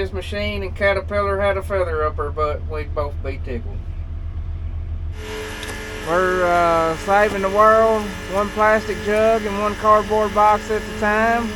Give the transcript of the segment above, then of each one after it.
this machine and Caterpillar had a feather up her butt, we'd both be tickled. We're saving the world, one plastic jug and one cardboard box at a time.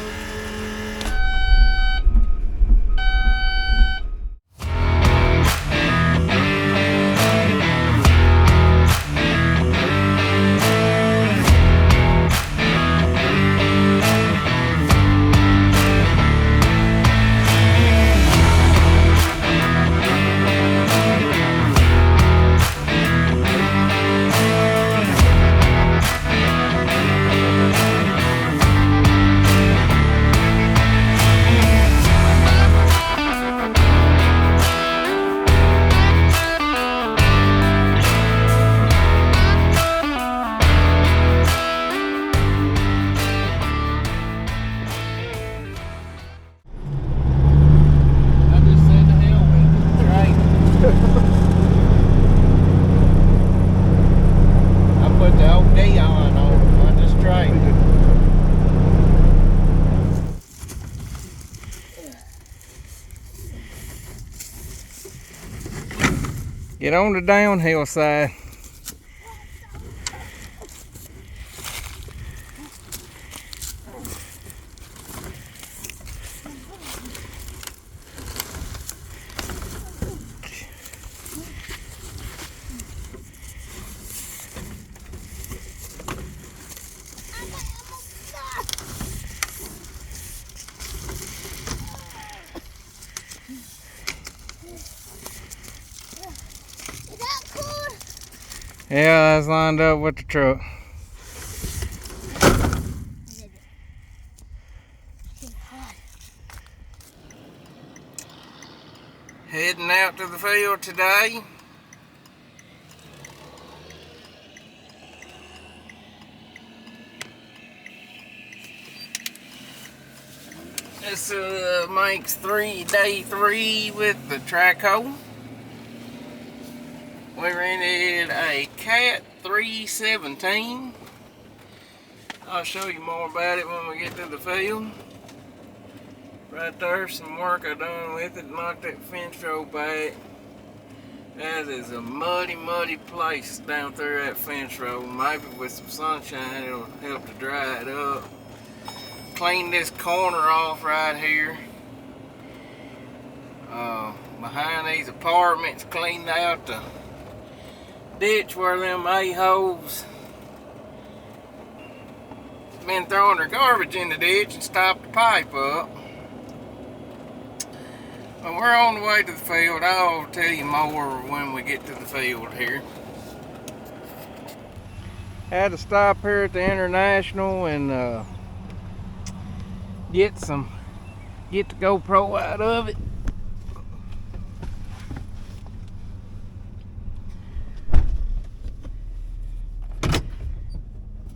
Get on the downhill side. Yeah, that's lined up with the truck. Heading out to the field today. This makes day 3 with the track hoe. We rented a Cat 317. I'll show you more about it when we get to the field. Right there's some work I done with it, knocked that fence row back. That is a muddy place down through that fence row. Maybe with some sunshine it'll help to dry it up. Clean this corner off right here. Behind these apartments, cleaned out the ditch where them a-holes been throwing their garbage in the ditch and stopped the pipe up. But we're on the way to the field. I'll tell you more when we get to the field here. Had to stop here at the International and get the GoPro out of it.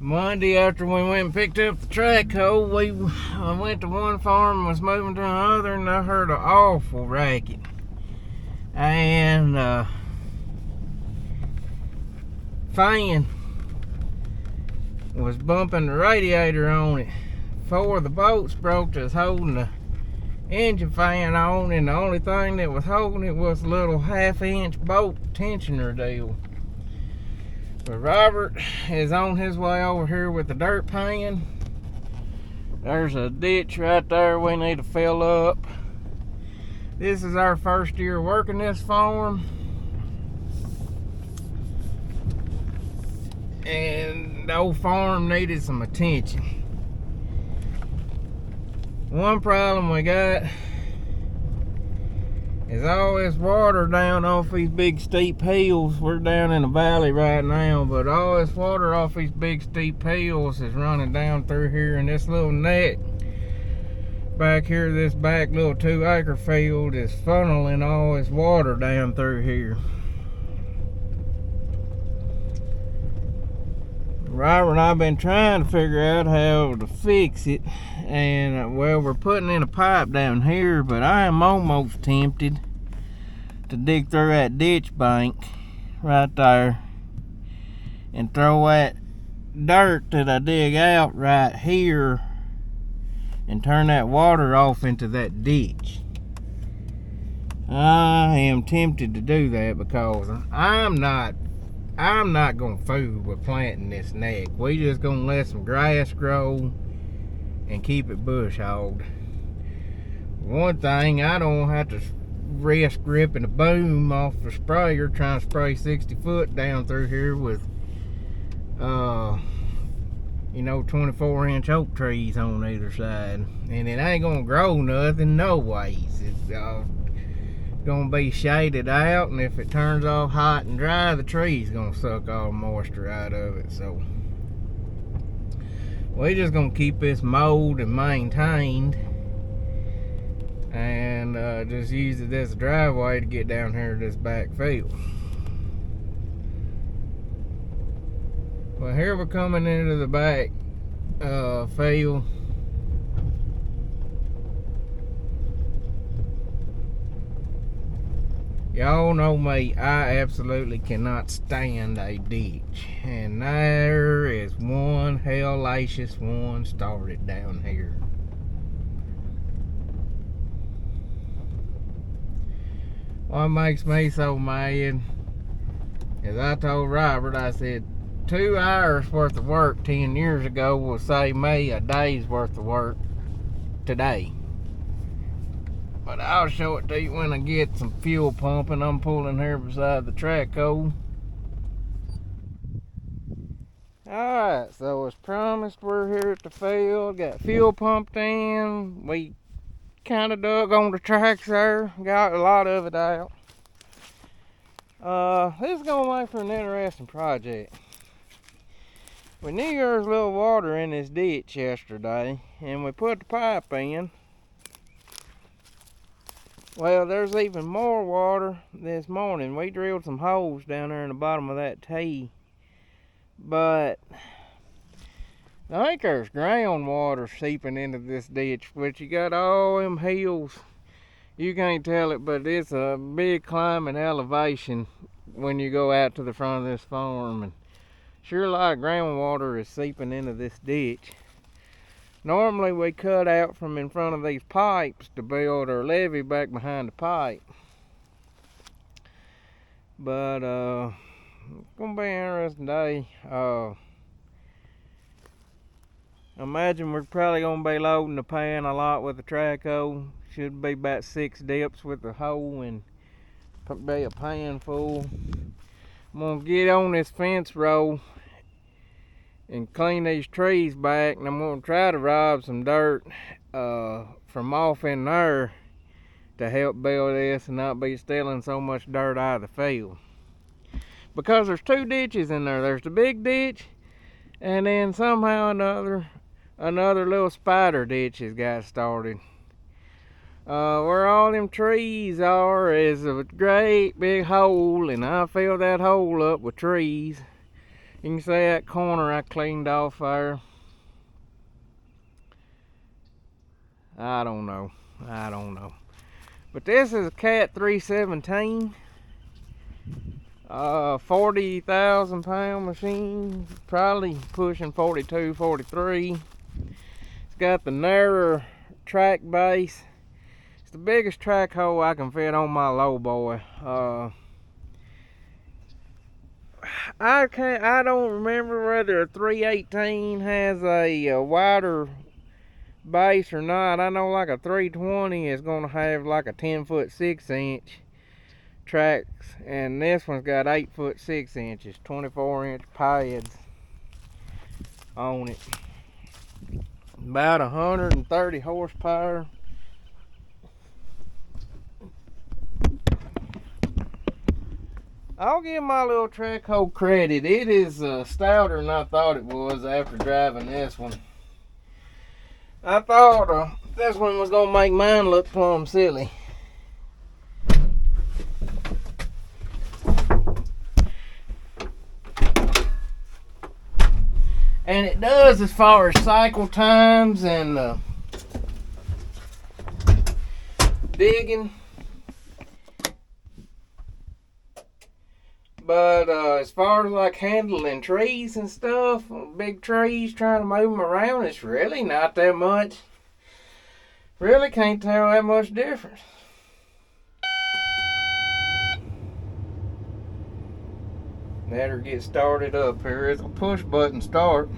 Monday after we went and picked up the track hoe, I went to one farm and was moving to another, and I heard an awful racket. And fan was bumping the radiator on it. 4 of the bolts broke that's holding the engine fan on, and the only thing that was holding it was a little 1/2-inch bolt tensioner deal. But Robert is on his way over here with the dirt pan. There's a ditch right there we need to fill up. This is our first year working this farm, and the old farm needed some attention. One problem we got is all this water down off these big steep hills. We're down in the valley right now, but all this water off these big steep hills is running down through here, and this little neck back here, this back little 2-acre field, is funneling all this water down through here. Robert and I've been trying to figure out how to fix it, and well, we're putting in a pipe down here, but I am almost tempted to dig through that ditch bank right there and throw that dirt that I dig out right here and turn that water off into that ditch. I am tempted to do that because I'm not gonna fool with planting this neck. We just gonna let some grass grow and keep it bush hogged. One thing, I don't have to risk ripping a boom off the sprayer trying to spray 60 foot down through here with 24-inch oak trees on either side, and it ain't gonna grow nothing no ways. It's gonna be shaded out, and if it turns off hot and dry, the tree's gonna suck all the moisture out of it. So we're just gonna keep this mowed and maintained, and just use it as a driveway to get down here to this back field. Well, here we're coming into the back field. Y'all know me, I absolutely cannot stand a ditch, and there is one hellacious one started down here. What makes me so mad is I told Robert, I said, 2 hours worth of work 10 years ago will save me a day's worth of work today. But I'll show it to you when I get some fuel pumping. I'm pulling here beside the track hole. Alright, so as promised, we're here at the field. Got fuel pumped in. We kind of dug on the tracks there. Got a lot of it out. This is going to make for an interesting project. We knew there was a little water in this ditch yesterday, and we put the pipe in. Well, there's even more water this morning. We drilled some holes down there in the bottom of that tee, but I think there's groundwater seeping into this ditch, but you got all them hills. You can't tell it, but it's a big climbing elevation when you go out to the front of this farm, and sure a lot of groundwater is seeping into this ditch. Normally we cut out from in front of these pipes to build our levee back behind the pipe. But it's gonna be an interesting day. I imagine we're probably gonna be loading the pan a lot with the track hoe. Should be about 6 dips with the hoe and be a pan full. I'm gonna get on this fence row and clean these trees back, and I'm going to try to rob some dirt from off in there to help build this and not be stealing so much dirt out of the field. Because there's 2 ditches in there. There's the big ditch, and then somehow another little spider ditch has got started. Where all them trees are is a great big hole, and I filled that hole up with trees. You can see that corner I cleaned off there. I don't know. But this is a Cat 317. 40,000 pound machine. Probably pushing 42, 43. It's got the narrower track base. It's the biggest track hole I can fit on my low boy. I don't remember whether a 318 has a wider base or not. I know like a 320 is going to have like a 10-foot 6-inch tracks, and this one's got 8-foot 6 inches, 24-inch pads on it. About 130 horsepower. I'll give my little track hoe credit. It is stouter than I thought it was after driving this one. I thought this one was going to make mine look plumb silly. And it does as far as cycle times and digging. But as far as like handling trees and stuff, big trees, trying to move them around, it's really not that much. Really can't tell that much difference. Let her get started up here. It's a push button start.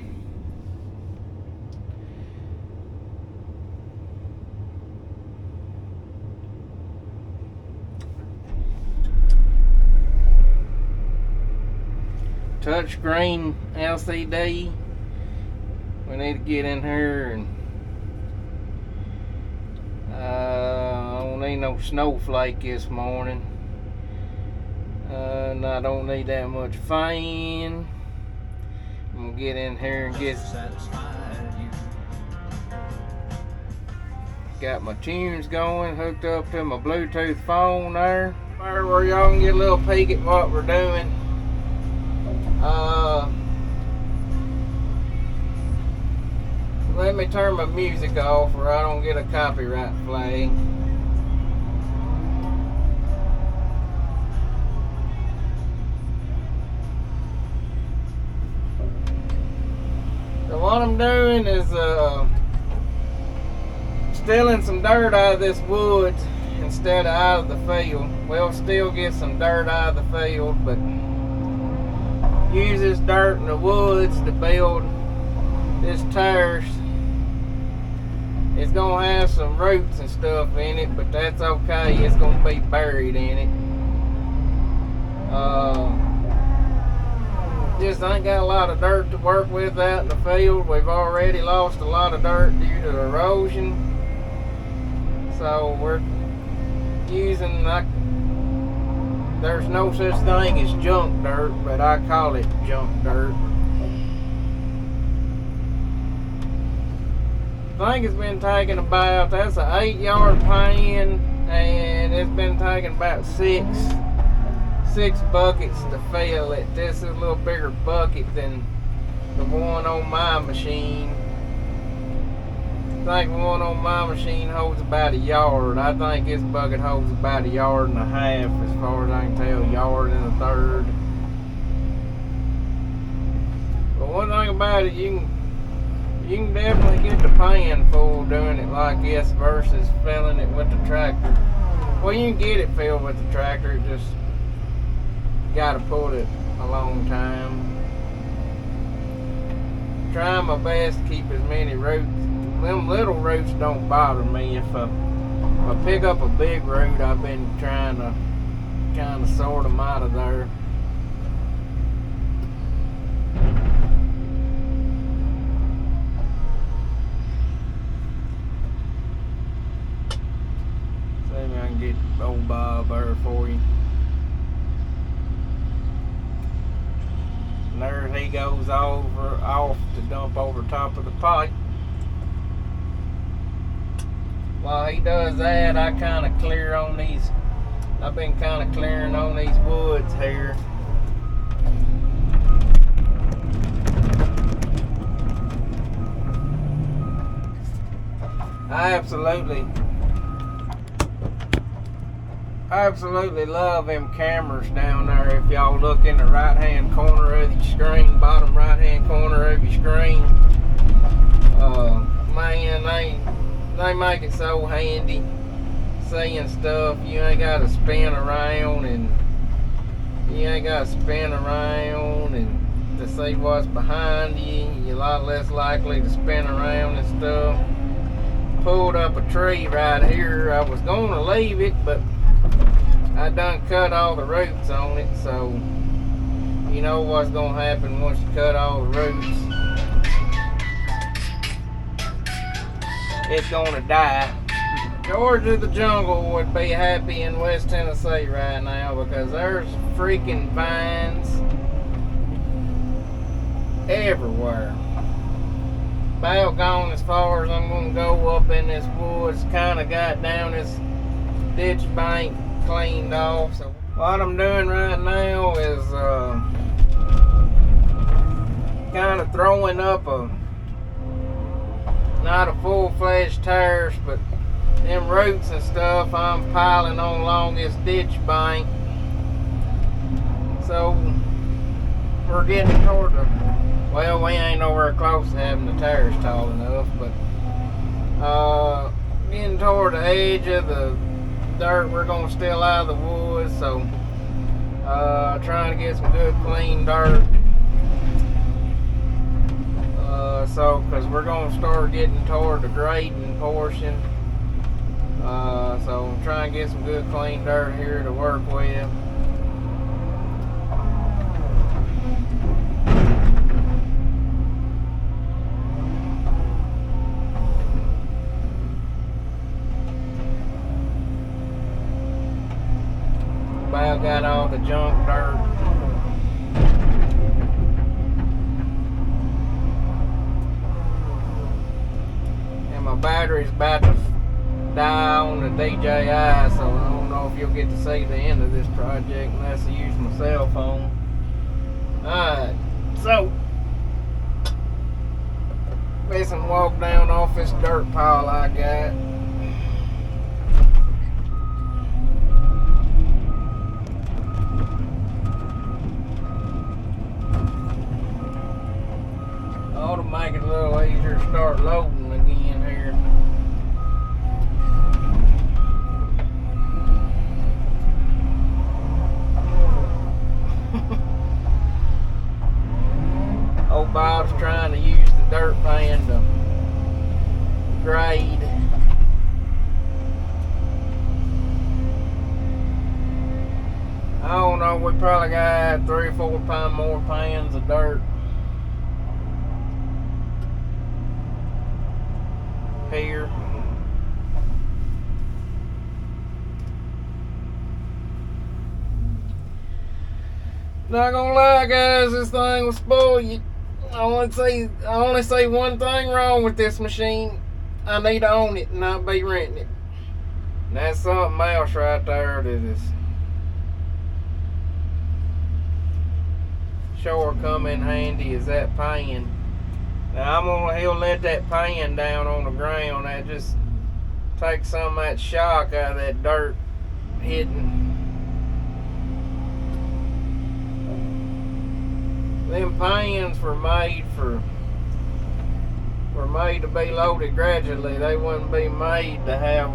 Touchscreen LCD. We need to get in here and I don't need no snowflake this morning. And I don't need that much fan. I'm gonna get in here and get got my tunes going, hooked up to my Bluetooth phone there. Where y'all can get a little peek at what we're doing. Let me turn my music off or I don't get a copyright flag. So what I'm doing is stealing some dirt out of this woods instead of out of the field. We'll still get some dirt out of the field, but use this dirt in the woods to build this terrace. It's gonna have some roots and stuff in it, but that's okay. It's gonna be buried in it. Just ain't got a lot of dirt to work with out in the field. We've already lost a lot of dirt due to erosion. So we're using, there's no such thing as junk dirt, but I call it junk dirt. I think it's been taking about, that's an 8-yard pan, and it's been taking about six buckets to fill it. This is a little bigger bucket than the one on my machine. I think the one on my machine holds about a yard. I think this bucket holds about a yard and a half as far as I can tell, yard and a third. But one thing about it, you can definitely get the pan full doing it like this versus filling it with the tractor. Well, you can get it filled with the tractor, it just gotta pull it a long time. Trying my best to keep as many roots. Them little roots don't bother me. If I pick up a big root, I've been trying to kind of sort them out of there. See if I can get old Bob there for you. And there he goes off to dump over top of the pipe. While he does that, I kind of clear on these. I've been kind of clearing on these woods here. I absolutely love them cameras down there. If y'all look in the right hand corner of your screen, bottom right hand corner of your screen, man, they make it so handy seeing stuff. You ain't got to spin around and to see what's behind you. You're a lot less likely to spin around and stuff. Pulled up a tree right here. I was going to leave it, but I done cut all the roots on it, so you know what's going to happen once you cut all the roots. It's going to die. George of the Jungle would be happy in West Tennessee right now because there's freaking vines everywhere. About gone as far as I'm going to go up in this woods. Kind of got down this ditch bank cleaned off. So what I'm doing right now is kind of throwing up not a full-fledged terrace, but them roots and stuff I'm piling on along this ditch bank. So we're getting toward the, well, we ain't nowhere close to having the terrace tall enough, but getting toward the edge of the dirt we're gonna steal out of the woods. So Trying to get some good clean dirt. Because we're going to start getting toward the grading portion. So I'm trying to get some good clean dirt here to work with. About got all the junk dirt. And my battery's about to die on the DJI, so I don't know if you'll get to see the end of this project unless I use my cell phone. Alright, so let's walk down off this dirt pile I got. Ought to make it a little easier to start loading again here. Old Bob's trying to use the dirt pan to grade. I don't know, we probably got 3 or 4 more pans of dirt here. Not gonna lie, guys, this thing will spoil you. I only see one thing wrong with this machine. I need to own it and not be renting it. And that's something else right there that is sure come in handy, is that pan. Now he'll let that pan down on the ground. That just takes some of that shock out of that dirt hitting. Them pans were made to be loaded gradually. They wouldn't be made to have,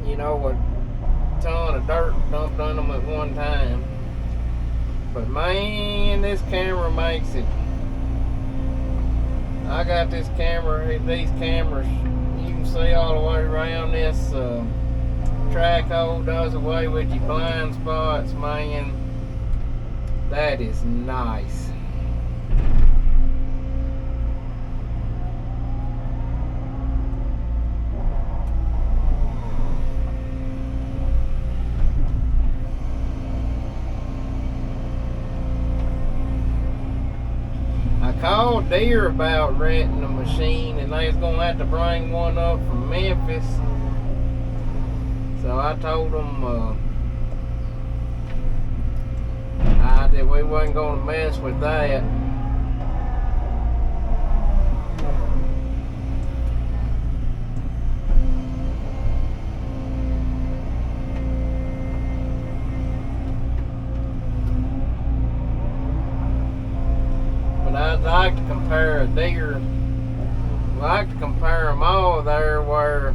you know, a ton of dirt dumped on them at one time. But man, this camera makes it. I got these cameras, you can see all the way around this track hole, does away with your blind spots, man. That is nice. I called Deere about renting a machine, and they was gonna have to bring one up from Memphis. So I told them that we wasn't gonna mess with that. But I'd like to compare a Deere. I'd like to compare them all there where,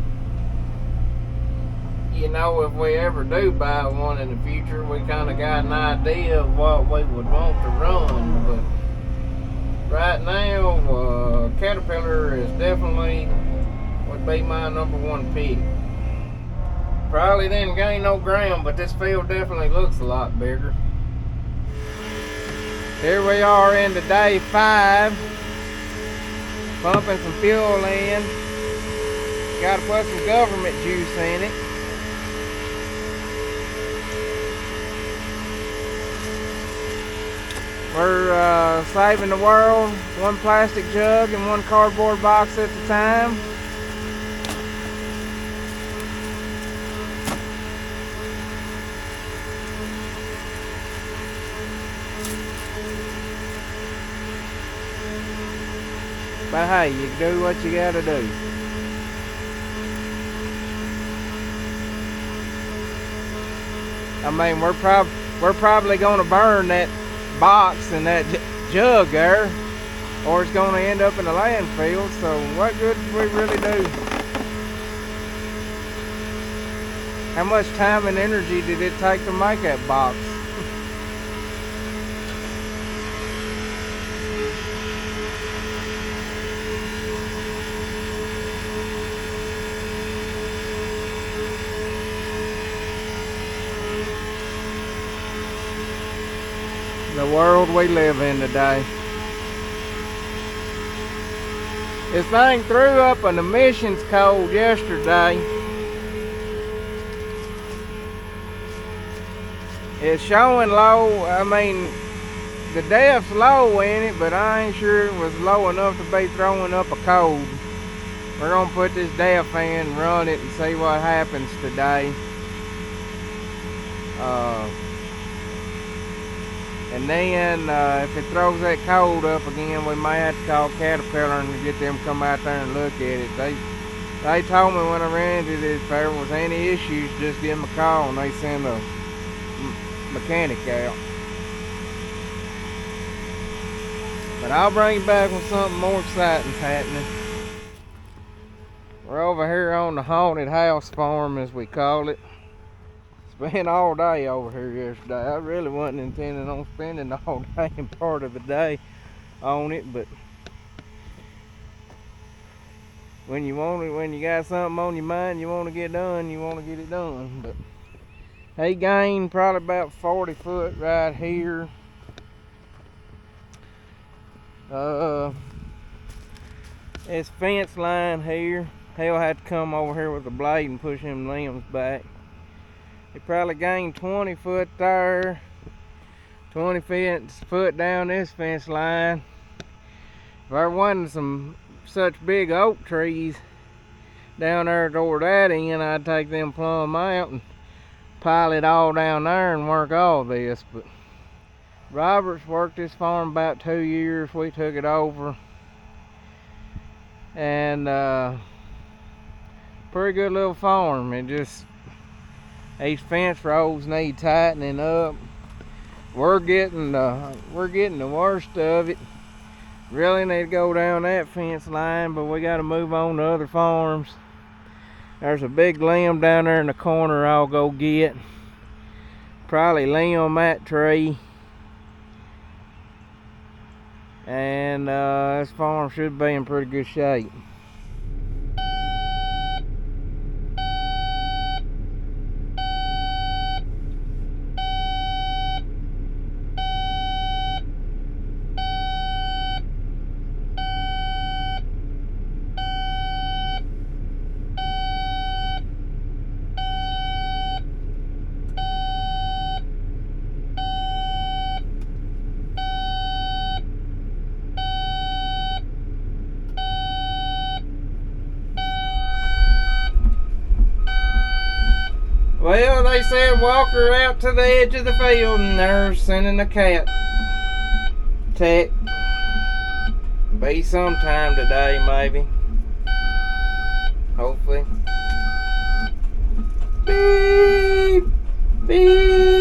you know, if we ever do buy one in the future, we kind of got an idea of what we would want to run. But right now, Caterpillar is definitely would be my #1 pick. Probably didn't gain no ground, but this field definitely looks a lot bigger. Here we are into day 5, pumping some fuel in. Got to put some government juice in it. We're saving the world, one plastic jug and one cardboard box at a time. But hey, you do what you gotta do. I mean, we're probably gonna burn that box and that jug there, or it's gonna end up in the landfill. So what good do we really do? How much time and energy did it take to make that box? the world we live in today. This thing threw up an emissions code yesterday. It's showing low. I mean, the depth's low in it, but I ain't sure it was low enough to be throwing up a code. We're gonna put this depth in and run it and see what happens today. And then if it throws that code up again, we might have to call Caterpillar and get them to come out there and look at it. They told me when I ran it, if there was any issues, just give them a call and they send a mechanic out. But I'll bring you back when something more exciting's happening. We're over here on the haunted house farm, as we call it. Spent all day over here yesterday. I really wasn't intending on spending the whole day and part of the day on it, but when you got something on your mind you want to get done, you want to get it done. But he gained probably about 40 foot right here. This fence line here, he'll have to come over here with a blade and push them limbs back. He probably gained 20 foot there, 20 foot down this fence line. If there wasn't some such big oak trees down there toward that end, I'd take them plumb out and pile it all down there and work all this. But Robert's worked this farm about 2 years. We took it over, and pretty good little farm. It just, these fence rows need tightening up. We're getting the worst of it. Really need to go down that fence line, but we got to move on to other farms. There's a big limb down there in the corner I'll go get. Probably limb that tree. And this farm should be in pretty good shape. Well, they said walk her out to the edge of the field, and they're sending a cat tech. Be sometime today, maybe. Hopefully. Beep! Beep!